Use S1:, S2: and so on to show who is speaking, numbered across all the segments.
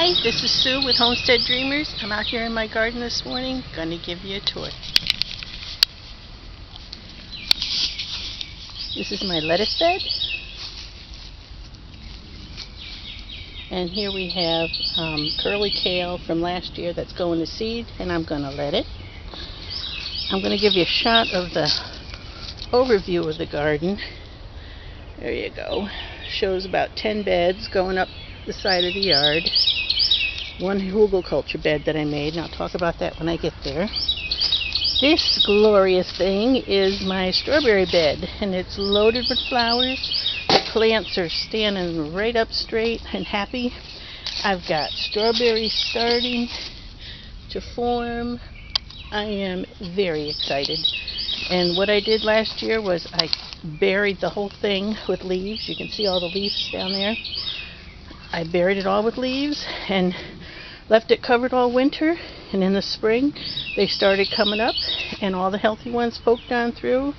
S1: Hi, this is Sue with Homestead Dreamers. I'm out here in my garden this morning, gonna give you a tour. This is my lettuce bed. And here we have curly kale from last year that's going to seed, and I'm gonna let it. I'm gonna give you a shot of the overview of the garden. There you go. Shows about 10 beds going up the side of the yard. One hugelkultur bed that I made, and I'll talk about that when I get there. This glorious thing is my strawberry bed, and it's loaded with flowers. The plants are standing right up straight and happy. I've got strawberries starting to form. I am very excited. And what I did last year was I buried the whole thing with leaves. You can see all the leaves down there. I buried it all with leaves and left it covered all winter, and in the spring they started coming up and all the healthy ones poked on through,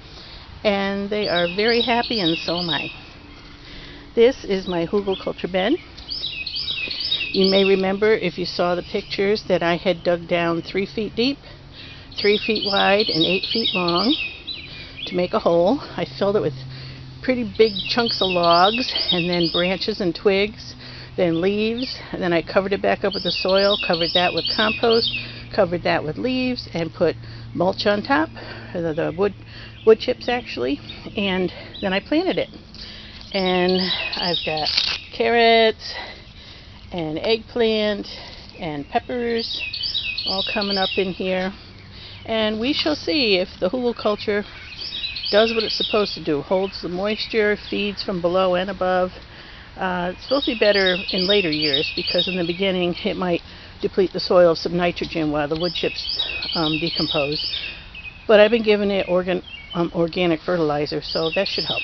S1: and they are very happy, and so am I. This is my hugelkultur bed. You may remember, if you saw the pictures, that I had dug down 3 feet deep, 3 feet wide, and 8 feet long to make a hole. I filled it with pretty big chunks of logs, and then branches and twigs, then leaves, and then I covered it back up with the soil, covered that with compost, covered that with leaves, and put mulch on top, the wood chips actually, and then I planted it. And I've got carrots and eggplant and peppers all coming up in here, and we shall see if the hugelkultur does what it's supposed to do, holds the moisture, feeds from below and above. It's supposed to be better in later years, because in the beginning it might deplete the soil of some nitrogen while the wood chips decompose. But I've been giving it organic fertilizer, so that should help.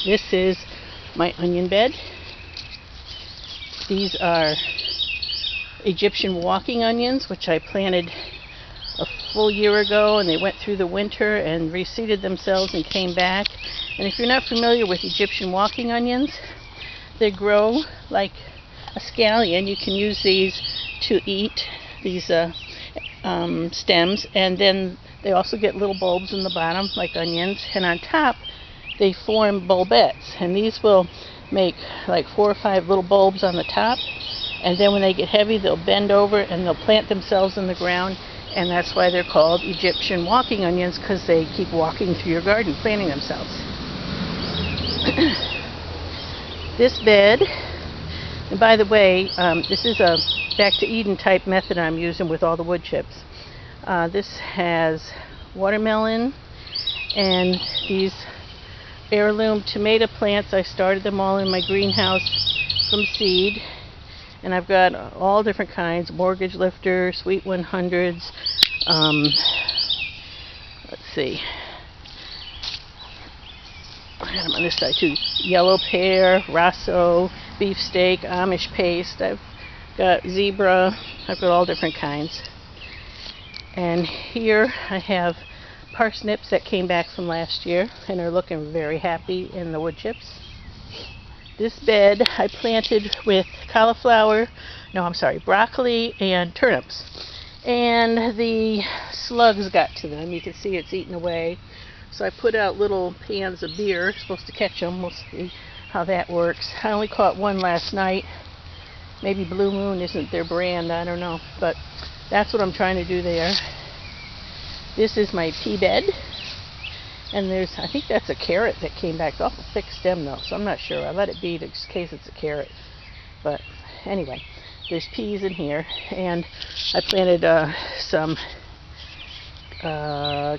S1: This is my onion bed. These are Egyptian walking onions, which I planted a full year ago, and they went through the winter and reseeded themselves and came back. And if you're not familiar with Egyptian walking onions, they grow like a scallion. You can use these to eat, these stems, and then they also get little bulbs in the bottom like onions, and on top they form bulbets, and these will make like 4 or 5 little bulbs on the top, and then when they get heavy they'll bend over and they'll plant themselves in the ground, and that's why they're called Egyptian walking onions, because they keep walking through your garden planting themselves. This bed, and by the way, this is a back to Eden type method I'm using with all the wood chips. This has watermelon and these heirloom tomato plants. I started them all in my greenhouse from seed, and I've got all different kinds: mortgage lifter, sweet 100s, let's see, I got them on this side too, yellow pear, Rosso, beefsteak, Amish paste. I've got zebra. I've got all different kinds. And here I have parsnips that came back from last year and are looking very happy in the wood chips. This bed I planted with broccoli and turnips, and the slugs got to them. You can see it's eaten away. So I put out little pans of beer, supposed to catch them. We'll see how that works. I only caught one last night. Maybe Blue Moon isn't their brand, I don't know, but that's what I'm trying to do there. This is my pea bed, and I think that's a carrot that came back. It's awful thick stem though, so I'm not sure. I let it be in case it's a carrot. But anyway, there's peas in here, and I planted some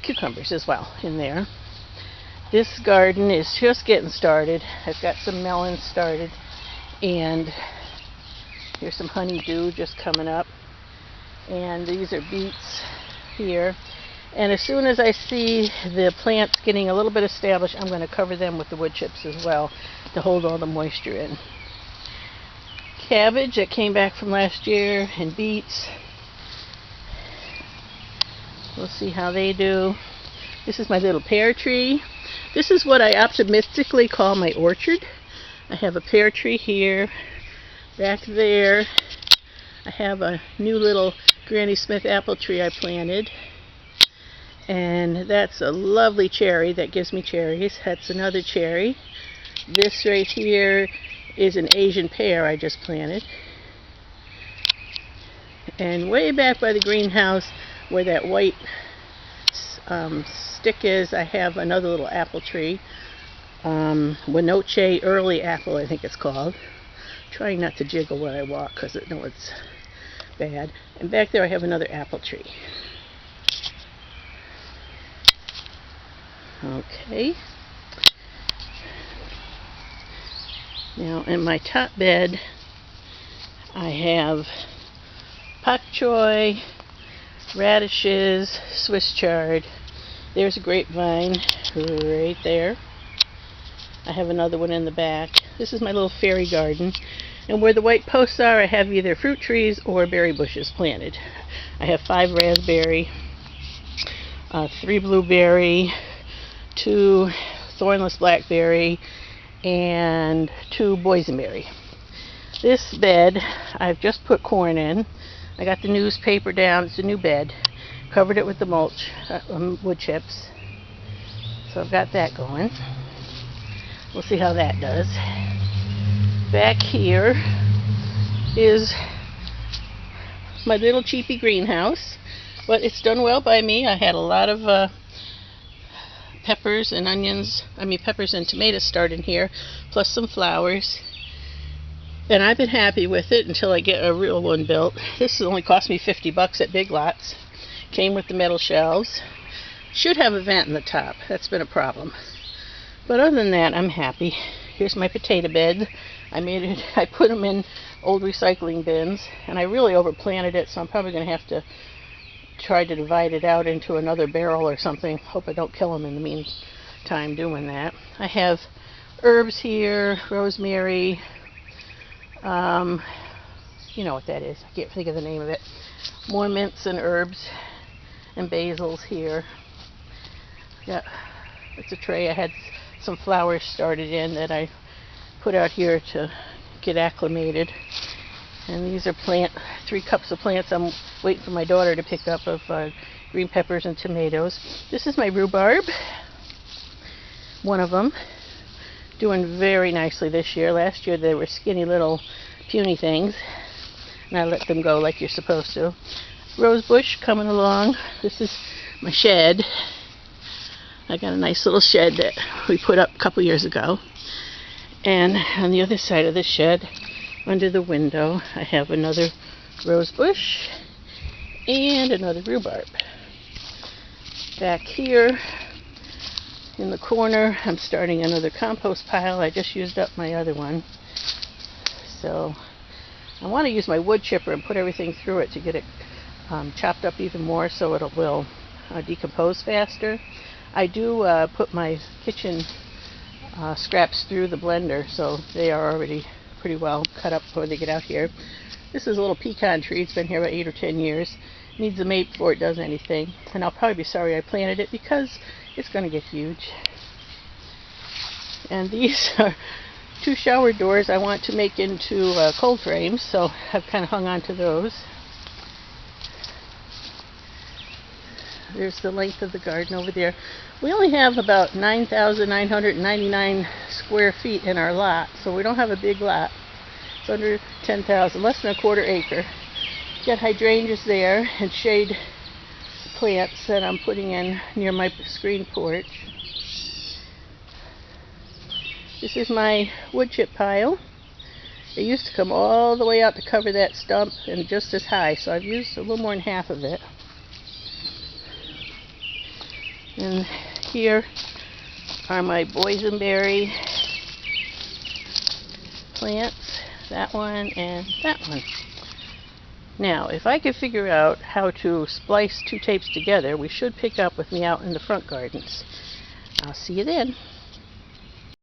S1: cucumbers as well in there. This garden is just getting started. I've got some melons started, and here's some honeydew just coming up, and these are beets here. And as soon as I see the plants getting a little bit established, I'm going to cover them with the wood chips as well to hold all the moisture in. Cabbage that came back from last year, and beets. We'll see how they do. This is my little pear tree. This is what I optimistically call my orchard. I have a pear tree here, Back there, I have a new little Granny Smith apple tree I planted. And that's a lovely cherry that gives me cherries. That's another cherry. This right here is an Asian pear I just planted. And way back by the greenhouse where that white stick is, I have another little apple tree. Winoche Early Apple, I think it's called. Trying not to jiggle when I walk because I know it's bad. And back there I have another apple tree. Okay. Now in my top bed I have pak choy, radishes, Swiss chard. There's a grapevine right there. I have another one in the back. This is my little fairy garden. And where the white posts are, I have either fruit trees or berry bushes planted. I have 5 raspberry, 3 blueberry, 2 thornless blackberry, and 2 boysenberry. This bed, I've just put corn in. I got the newspaper down. It's a new bed. Covered it with the mulch, wood chips. So I've got that going. We'll see how that does. Back here is my little cheapy greenhouse, but it's done well by me. I had a lot of peppers and tomatoes starting here, plus some flowers. And I've been happy with it until I get a real one built. This only cost me $50 at Big Lots. Came with the metal shelves. Should have a vent in the top. That's been a problem. But other than that, I'm happy. Here's my potato bed. I put them in old recycling bins, and I really overplanted it, so I'm probably going to have to try to divide it out into another barrel or something. Hope I don't kill them in the meantime doing that. I have herbs here, rosemary, you know what that is. I can't think of the name of it. More mints and herbs and basils here. Yeah, it's a tray I had some flowers started in that I put out here to get acclimated. And these are 3 cups of plants I'm waiting for my daughter to pick up of green peppers and tomatoes. This is my rhubarb, one of them, doing very nicely this year. Last year they were skinny little puny things, and I let them go like you're supposed to. Rose bush coming along. This is my shed. I got a nice little shed that we put up a couple years ago. And on the other side of the shed, under the window, I have another rose bush and another rhubarb. Back here in the corner, I'm starting another compost pile. I just used up my other one. So I want to use my wood chipper and put everything through it to get it chopped up even more so it will decompose faster. I do put my kitchen scraps through the blender, so they are already pretty well cut up before they get out here. This is a little pecan tree. It's been here about 8 or 10 years. Needs a mate before it does anything, and I'll probably be sorry I planted it because it's going to get huge. And these are 2 shower doors I want to make into cold frames, so I've kind of hung on to those. There's the length of the garden over there. We only have about 9,999 square feet in our lot, so we don't have a big lot. It's under 10,000, less than a quarter acre. Got hydrangeas there and shade plants that I'm putting in near my screen porch. This is my wood chip pile. It used to come all the way out to cover that stump and just as high, so I've used a little more than half of it. And here are my boysenberry plants, that one and that one. Now, if I could figure out how to splice 2 tapes together, we should pick up with me out in the front gardens. I'll see you then.